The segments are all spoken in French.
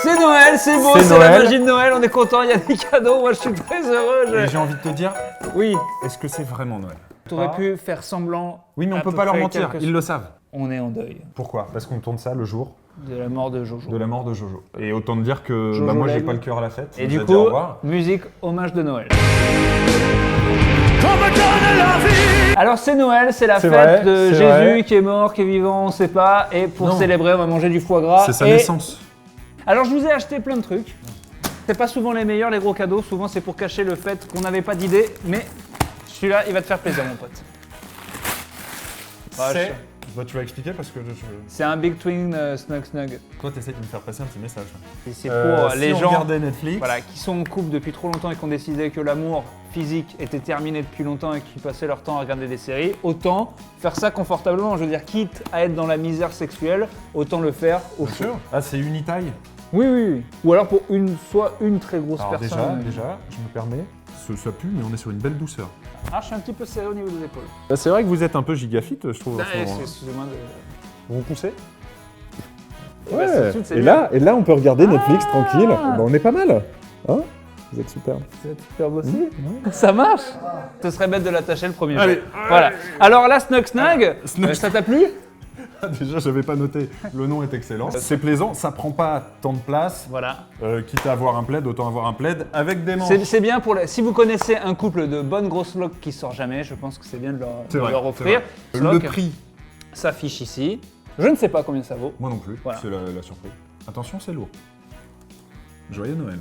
C'est Noël, c'est beau, c'est la magie de Noël, on est content, il y a des cadeaux, moi je suis très heureux. Et j'ai envie de te dire, Oui, est-ce que c'est vraiment Noël? t'aurais pu faire semblant. Oui, mais on à peut peu pas leur près mentir, quelques- ils le savent. On est en deuil Pourquoi? Parce qu'on tourne ça le jour de la mort de Jojo. de la mort de Jojo. Et autant te dire que Jojo moi j'ai l'aigle. pas le cœur à la fête. Et Il du nous a dit au coup, revoir. musique hommage de Noël. Alors c'est Noël, c'est la C'est fête vrai, de c'est Jésus vrai. qui est mort, qui est vivant, on sait pas. Et pour Non. célébrer, on va manger du foie gras. C'est sa et... naissance. Alors je vous ai acheté plein de trucs. C'est pas souvent les meilleurs, les gros cadeaux. Souvent c'est pour cacher le fait qu'on n'avait pas d'idée. Mais celui-là, il va te faire plaisir, mon pote. C'est... Bah, tu vas expliquer parce que C'est un Big Twin Snug Snug. toi t'essaies de me faire passer un petit message. Et c'est pour Si les on gens regardait Netflix, voilà, qui sont en couple depuis trop longtemps et qui ont décidé que l'amour physique était terminé depuis longtemps et qui passaient leur temps à regarder des séries, autant faire ça confortablement. Je veux dire, quitte à être dans la misère sexuelle, autant le faire au bien chaud. sûr. Ah, c'est unitaille. Oui, oui, oui. Ou alors pour soit une très grosse Alors personne. déjà, je me permets, ça pue, mais on est sur une belle douceur. Ah, je suis un petit peu serré au niveau des épaules. Bah, c'est vrai que vous êtes un peu gigafit, je trouve. en ce moment, hein. Excusez-moi de... Vous poussez? bah, c'est tout de suite, c'est et, bien. là, on peut regarder Netflix Ah. tranquille. Bah, on est pas mal. Hein? Vous êtes super. Vous êtes superbe aussi. Ça marche. Ce serait bête de l'attacher le premier Allez. jour. Voilà. Alors là, Snug Snug, Snug. ça t'a plu? Déjà, j'avais pas noté. Le nom est excellent. C'est plaisant, ça prend pas tant de place. Voilà. Quitte à avoir un plaid, autant avoir un plaid avec des manches. C'est bien pour si vous connaissez un couple de bonnes grosses loques qui sort jamais, je pense que c'est bien de leur, C'est de vrai, leur c'est offrir. vrai. Lock Le prix, s'affiche ici. Je ne sais pas combien ça vaut. moi non plus. Voilà. C'est la surprise. Attention, c'est lourd. Joyeux Noël.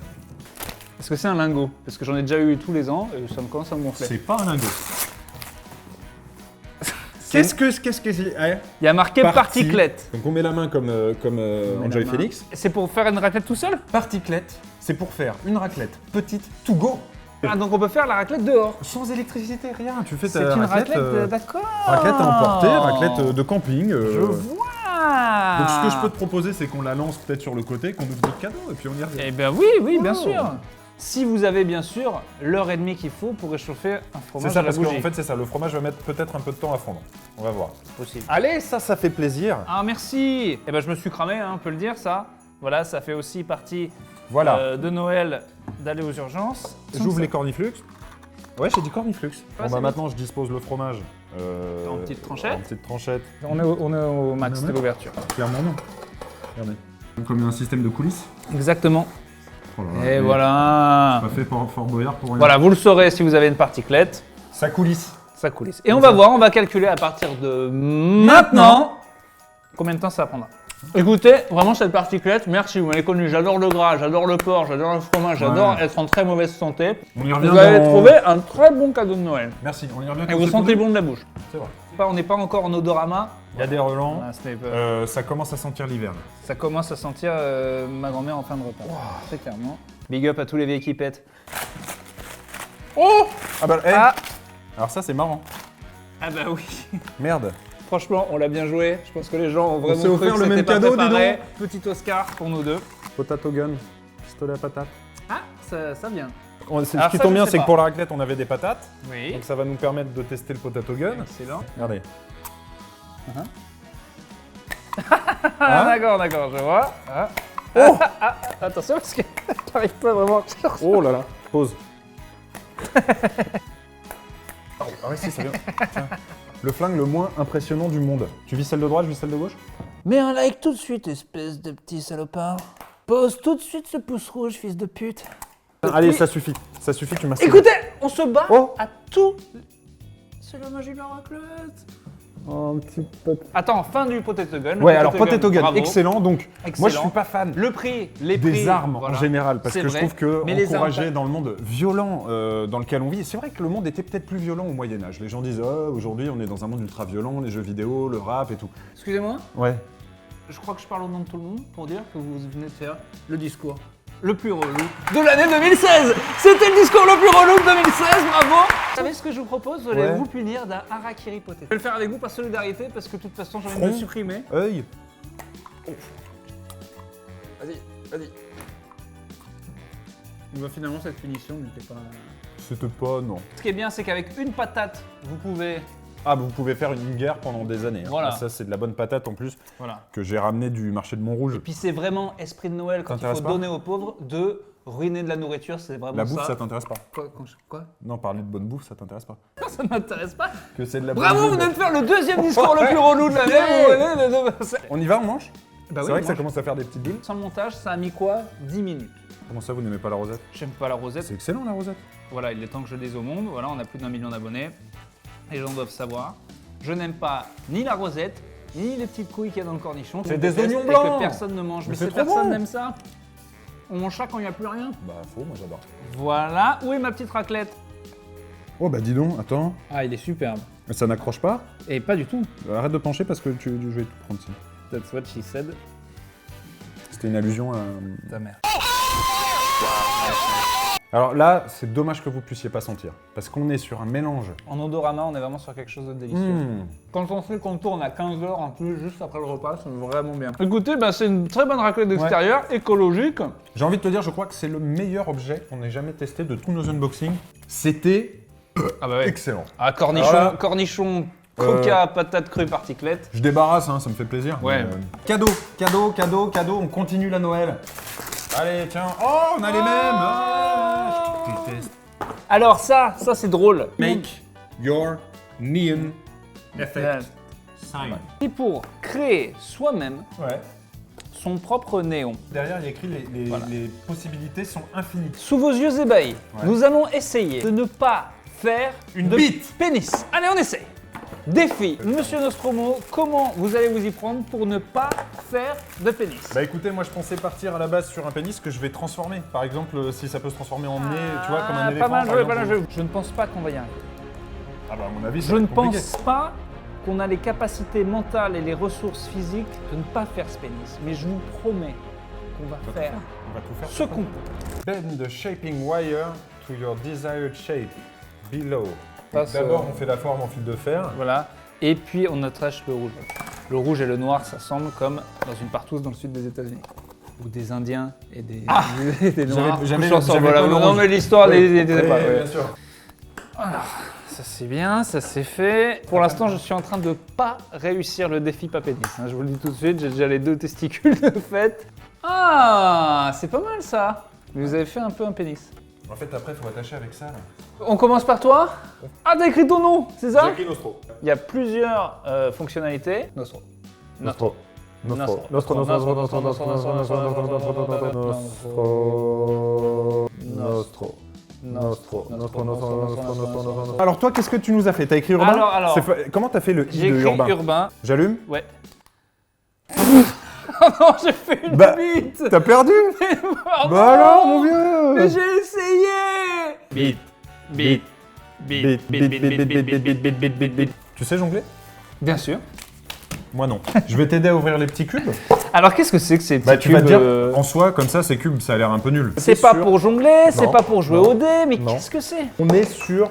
Est-ce que c'est un lingot? Parce que j'en ai déjà eu tous les ans et ça me commence à me gonfler. C'est pas un lingot. C'est- Qu'est-ce que c'est? Ouais. Il y a marqué Parti. particlette. Donc on met la main comme met Enjoy la main. Phoenix. C'est pour faire une raclette tout seul? Particlette, c'est pour faire une raclette petite to go. Ah, donc on peut faire la raclette dehors. Sans électricité, rien. Tu fais C'est ta une raclette. raclette, d'accord. Raclette à emporter, raclette de camping. Je vois. Donc ce que je peux te proposer, c'est qu'on la lance peut-être sur le côté, qu'on ouvre d'autres cadeaux et puis on y revient. Eh bien oui, oui, bien Oh. sûr. Si vous avez bien sûr l'heure et demie qu'il faut pour réchauffer un fromage C'est ça, à la parce qu'en bougie. fait c'est ça, le fromage va mettre peut-être un peu de temps à fondre. On va voir. Possible. Allez, ça fait plaisir. Ah merci. Eh ben je me suis cramé, hein, on peut le dire ça. Voilà, ça fait aussi partie Voilà. de Noël d'aller aux urgences. J'ouvre les corniflux. Ouais, j'ai dit corniflux. Ah, Bon, c'est maintenant je dispose le fromage. En petites tranchettes. En petites tranchettes. On est au max de l'ouverture. Clairement non. Regardez. Comme il y a un système de coulisses. Exactement. Oh là là, Et mais voilà. Pas fait pour Fort Boyard pour rien. Voilà, vous le saurez si vous avez une particlette. Ça coulisse. Ça coulisse. Et on va voir, on va calculer à partir de maintenant combien de temps ça prendra. Écoutez, vraiment cette particlette, merci, vous m'avez connu, j'adore le gras, j'adore le porc, j'adore le fromage, j'adore être en très mauvaise santé. On y revient Vous avez dans- trouvé un très bon cadeau de Noël. Merci, on y revient Et quand vous c'est sentez tout bon de la bouche. C'est vrai. On n'est pas encore en odorama. Il y a des relents. Voilà, ce n'est pas- Ça commence à sentir l'hiver. là. Ça commence à sentir ma grand-mère en fin de repas. Très clairement. Big up à tous les vieilles qui pètent. Oh Ah bah, hey. Ah. Alors ça c'est marrant. Ah bah oui. Merde. Franchement, on l'a bien joué. Je pense que les gens ont vraiment s'est offert cru que le même c'était pas cadeau, dis préparé. Petit Oscar pour nous deux. Potato gun. Pistolet à patate. Ah, ça vient. Ce Alors qui ça, tombe je bien, sais c'est pas. que pour la raclette, on avait des patates. Oui. Donc ça va nous permettre de tester le potato gun. Excellent. Regardez. Ah, d'accord, je vois. Ah. Oh Ah, attention parce que j'arrive pas vraiment à chercher. Oh là là. Pause. Ah ouais, si, ça vient. Tiens. Le flingue le moins impressionnant du monde. Tu vis celle de droite, je vis celle de gauche? Mets un like tout de suite, espèce de petit salopard. Pose tout de suite ce pouce rouge, fils de pute. Allez, Oui. ça suffit. Ça suffit, tu m'as Écoutez, on se bat Oh. à tout. C'est la magie de la raclette. un petit peu. Attends, fin du potato gun. Le Ouais, alors potato gun, bravo. excellent. Donc, moi je Excellent. suis pas fan Le prix, les prix. des armes voilà. en général, parce C'est que vrai. je trouve que Mais les encourager armes- dans le monde violent dans lequel on vit, c'est vrai que le monde était peut-être plus violent au Moyen-Âge. Les gens disent oh, aujourd'hui on est dans un monde ultra violent, les jeux vidéo, le rap et tout. Excusez-moi, Ouais. je crois que je parle au nom de tout le monde pour dire que vous venez de faire le discours le plus relou de l'année 2016. C'était le discours le plus relou de 2016, bravo. Vous savez ce que je vous propose? Vous allez Ouais. vous punir d'un harakiri potato. Je vais le faire avec vous par solidarité parce que de toute façon j'ai envie de Front. le supprimer. Œil. Vas-y. Bah, finalement cette punition n'était pas... C'était pas, non. Ce qui est bien c'est qu'avec une patate, vous pouvez Ah, vous pouvez faire une guerre pendant des années. Hein. Voilà. Ah, ça, c'est de la bonne patate en plus, Voilà. que j'ai ramené du marché de Montrouge. Et puis c'est vraiment esprit de Noël quand il faut T'intéresse pas donner aux pauvres de ruiner de la nourriture, c'est vraiment La bouffe, ça ça. t'intéresse pas? Quoi Non, parler de bonne bouffe, ça t'intéresse pas? Ça ne m'intéresse pas. Que c'est de la Bravo, bonne vous bouffe. venez de faire le deuxième discours le plus relou de l'année. On y va, on mange? Bah C'est oui, vrai que ça mange. commence à faire des petites bulles. Sans le montage, ça a mis quoi? 10 minutes. Comment ça, vous n'aimez pas la rosette? J'aime pas la rosette. C'est excellent, la rosette. Voilà, il est temps que je le dise au monde. Voilà, on a plus d'1 million d'abonnés. Les gens doivent savoir. Je n'aime pas ni la rosette, ni les petites couilles qu'il y a dans le cornichon. C'est Je des déteste oignons et blancs. que personne ne mange. Mais Mais c'est c'est trop personne bon. n'aime ça. On mange ça quand il n'y a plus rien. Bah, faux, moi j'adore. Voilà. Où est ma petite raclette? Oh, bah dis donc, attends. Ah, il est superbe. Ça n'accroche pas? Et pas du tout. Arrête de pencher parce que je vais tout prendre ça. That's what she said. C'était une allusion à... Ta mère. Alors là, c'est dommage que vous puissiez pas sentir. Parce qu'on est sur un mélange. En odorama, on est vraiment sur quelque chose de délicieux. Mmh. Quand on sait qu'on tourne à 15h en plus, juste après le repas, c'est vraiment bien. Écoutez, bah, c'est une très bonne raclette d'extérieur, écologique. J'ai envie de te dire, je crois que c'est le meilleur objet qu'on ait jamais testé de tous nos unboxings. C'était Ah bah ouais. excellent. Ah, cornichon, Alors là, cornichon, coca, patate crue, tartiflette. Je débarrasse, hein, ça me fait plaisir. Ouais. Mais, cadeau, on continue la Noël. Allez, tiens. Oh, on a les mêmes. Ah, je déteste. Alors ça c'est drôle. Make your neon effect sign. C'est pour créer soi-même Ouais. son propre néon. Derrière, il y a écrit Voilà. les possibilités sont infinies. Sous vos yeux ébahis, Ouais. nous allons essayer de ne pas faire Une de bite. pénis. Allez, on essaye. Défi, Monsieur Nostromo, comment vous allez vous y prendre pour ne pas faire de pénis? Bah écoutez, moi je pensais partir à la base sur un pénis que je vais transformer. Par exemple, si ça peut se transformer en nez, tu vois, comme un éléphant. Pas mal par joué, exemple, pas mal joué. Je ne pense pas qu'on va y arriver. Ah bah à mon avis, ça Je va ne être compliqué. pense pas qu'on a les capacités mentales et les ressources physiques de ne pas faire ce pénis. Mais je vous promets qu'on va faire On va tout faire. ce qu'on peut. Bend the shaping wire to your desired shape below. Passe, D'abord, on fait la forme en fil de fer. Voilà. Et puis on attache le rouge. Le rouge et le noir, ça semble comme dans une partouze dans le sud des États-Unis. Où des Indiens et des, et des Noirs J'avais- couchent ensemble. j'avais Voilà. pas le Non rouge. mais l'histoire Oui, n'était pas. oui, ouais. bien sûr. Ça c'est bien, ça c'est fait. Pour l'instant, je suis en train de pas réussir le défi pas pénis. Hein. Je vous le dis tout de suite, j'ai déjà les 2 testicules de fait. Ah, c'est pas mal ça. Mais vous avez fait un peu un pénis. En fait, après, il faut attacher avec ça. Là. On commence par toi. Ah, t'as écrit ton nom, c'est ça? J'ai écrit Nostro. Il y a plusieurs fonctionnalités. Nostro. Nostro. Nostro. Nostro. Nostro. Nostro. Nostro. Nostro. Nostro. Nostro. Alors toi, qu'est-ce que tu nous as fait? T'as écrit Urbain? Alors. Comment t'as fait le J'ai i de écrit Urbain? urbain. J'allume? Ouais. Oh non, j'ai fait une Bah, bite. T'as perdu? Pardon. Bah alors, mon vieux! Mais j'ai essayé. Bite. Bite. Bite. Bite. Bite. Bite. Bite. Tu sais jongler? Bien sûr. Moi non. Je vais t'aider à ouvrir les petits cubes. Alors qu'est-ce que c'est que ces petits Bah tu vas te cubes, dire, en soi, comme ça, ces cubes, ça a l'air un peu nul. C'est pas sûr. pour jongler, c'est Non. pas pour jouer Non. au dé, mais Non. qu'est-ce que c'est? On est sur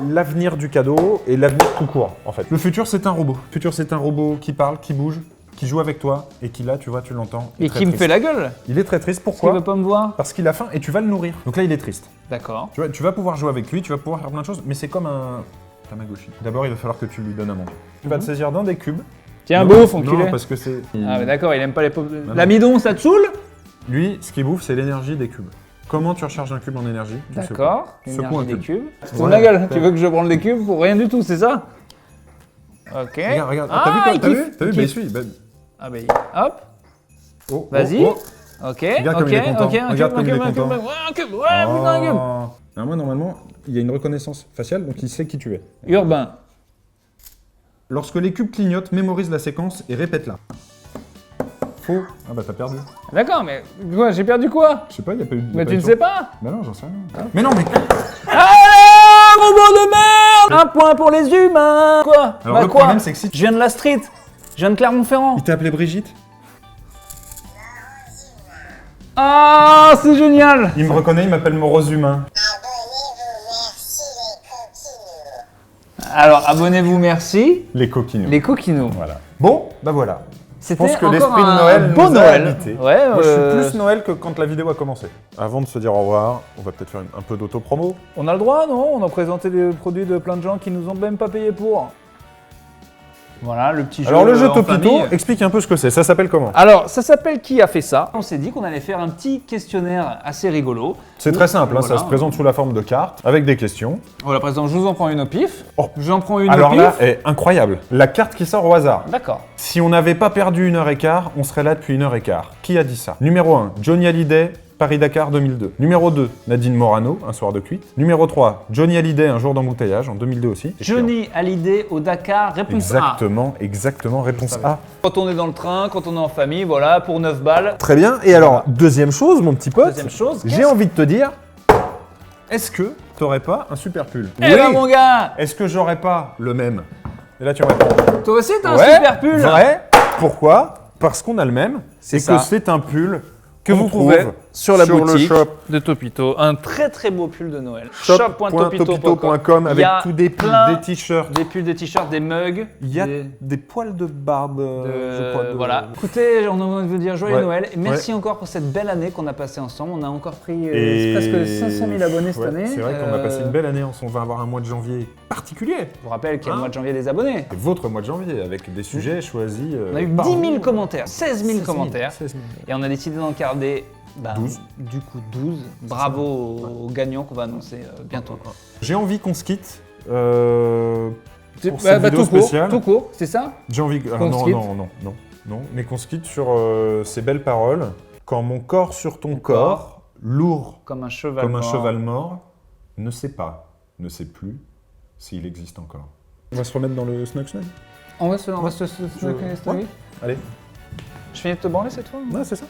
l'avenir du cadeau et l'avenir tout court, en fait. Le futur, c'est un robot. Le futur, c'est un robot qui parle, qui bouge, qui joue avec toi et qui, là, tu vois, tu l'entends. Et qui me fait la gueule. Il est très triste. Parce qu'il Pourquoi? veut pas me voir. Parce qu'il a faim et tu vas le nourrir. Donc là, il est triste. D'accord. Tu vas pouvoir jouer avec lui, tu vas pouvoir faire plein de choses, mais c'est comme un Tamagotchi. D'abord, il va falloir que tu lui donnes à manger. Tu vas te saisir d'un des cubes. Tiens, Non, bouffe, enculé. Non, parce que c'est... Ah mais d'accord, il aime pas les pauvres. non. L'amidon, ça te saoule? Lui, ce qu'il bouffe, c'est l'énergie des cubes. Comment tu recharges un cube en énergie? Tu le sais D'accord. pas. Secoue L'énergie un des cube. cubes. C'est Ouais. ma gueule. Tu veux que je prenne les cubes pour rien du tout, c'est ça? Ok. Regarde. Ah, T'as vu quoi? il T'as kiffe, vu? il Bah, kiffe. suis. Bah, Ah bah hop. oh, Vas-y. oh, oh. Ok. Regarde ok. comme il est content. Ok. Regarde comme il est content. Ouais, un cube. Ouais, putain, un cube. Alors moi, normalement, il y a une reconnaissance faciale, donc il sait qui tu es. Urbain. Lorsque les cubes clignotent, mémorise la séquence et répète-la. Faux. Ah bah t'as perdu. D'accord, mais quoi? J'ai perdu quoi? Je sais pas, il y a pas eu... Mais tu ne sais pas? Bah non, j'en sais rien. Mais non, mais... Ah, robot de merde! Un point pour les humains! Quoi? Alors Bah le quoi? problème, c'est que si Je viens de la street. Je viens de Clermont-Ferrand. il t'a appelé Brigitte, Ah, c'est génial! il me reconnaît, il m'appelle Morose Humain. Alors, abonnez-vous, merci. Les coquinous. Les coquinous. Voilà. Bon, bah voilà. Je C'était pense que encore l'esprit de un Noël beau nous a Noël. habités. Ouais, Moi, je suis plus Noël que quand la vidéo a commencé. Avant de se dire au revoir, on va peut-être faire un peu d'auto-promo. On a le droit, non? On a présenté des produits de plein de gens qui nous ont même pas payé pour. Voilà, le petit jeu. Alors le jeu en Topito, famille. explique un peu ce que c'est. Ça s'appelle comment? Alors, ça s'appelle Qui a fait ça? On s'est dit qu'on allait faire un petit questionnaire assez rigolo. C'est très simple, hein, Voilà. ça se présente sous la forme de cartes, avec des questions. Voilà, président, je vous en prends une au pif. Oh. J'en prends une Alors au là, pif. est incroyable. La carte qui sort au hasard. D'accord. Si on n'avait pas perdu 1h15, on serait là depuis 1h15. Qui a dit ça? Numéro 1, Johnny Hallyday, Paris-Dakar 2002. Numéro 2, Nadine Morano, Un soir de cuite. Numéro 3, Johnny Hallyday, Un jour d'embouteillage, en 2002 aussi. Johnny Hallyday au Dakar, réponse Exactement, réponse A. A. Quand on est dans le train, quand on est en famille, voilà, pour 9 balles. Très bien. Et alors, deuxième chose, mon petit pote. Deuxième chose, J'ai envie de te dire. Est-ce que t'aurais pas un super pull? Eh ben mon gars, Est-ce que j'aurais pas le même? Et là tu me réponds. toi aussi t'as un Ouais, super pull. Vrai. Pourquoi? Parce qu'on a le même. C'est et ça. que c'est un pull Que qu'on vous trouve trouvez sur la boutique le shop de Topito. Un très très beau pull de Noël. shop.topito.com avec Il y a tous des pulls, plein des t-shirts. Des pulls, des t-shirts, des mugs. Il y a des- des poils de barbe. je crois, de- Voilà. Écoutez, on a envie de vous dire joyeux Ouais. Noël et merci encore pour cette belle année qu'on a passée ensemble. On a encore pris Et presque 500 000 abonnés cette Ouais, année. C'est vrai qu'on a passé une belle année. On va avoir un mois de janvier particulier. Je vous rappelle qu'il y a le Hein mois de janvier des abonnés. C'est votre mois de janvier avec des sujets choisis. On a eu par 10 000 vous. commentaires, 16 000 commentaires. 16 000. Et on a décidé d'en garder 12. Du coup 12. Bravo aux gagnants qu'on va annoncer bientôt. J'ai envie qu'on se quitte. Pour Bah, cette vidéo tout court, spéciale. tout court, c'est ça? J'ai envie. Qu'on se non, quitte. non. Mais qu'on se quitte sur ces belles paroles. Quand mon corps sur ton corps, lourd Comme un cheval comme un mort. cheval mort, ne sait pas, ne sait plus s'il existe encore. On va se remettre dans le snug snug. On va se Ouais. snooker, Ouais. Allez. Je finis de te branler cette fois? Ouais, c'est ça.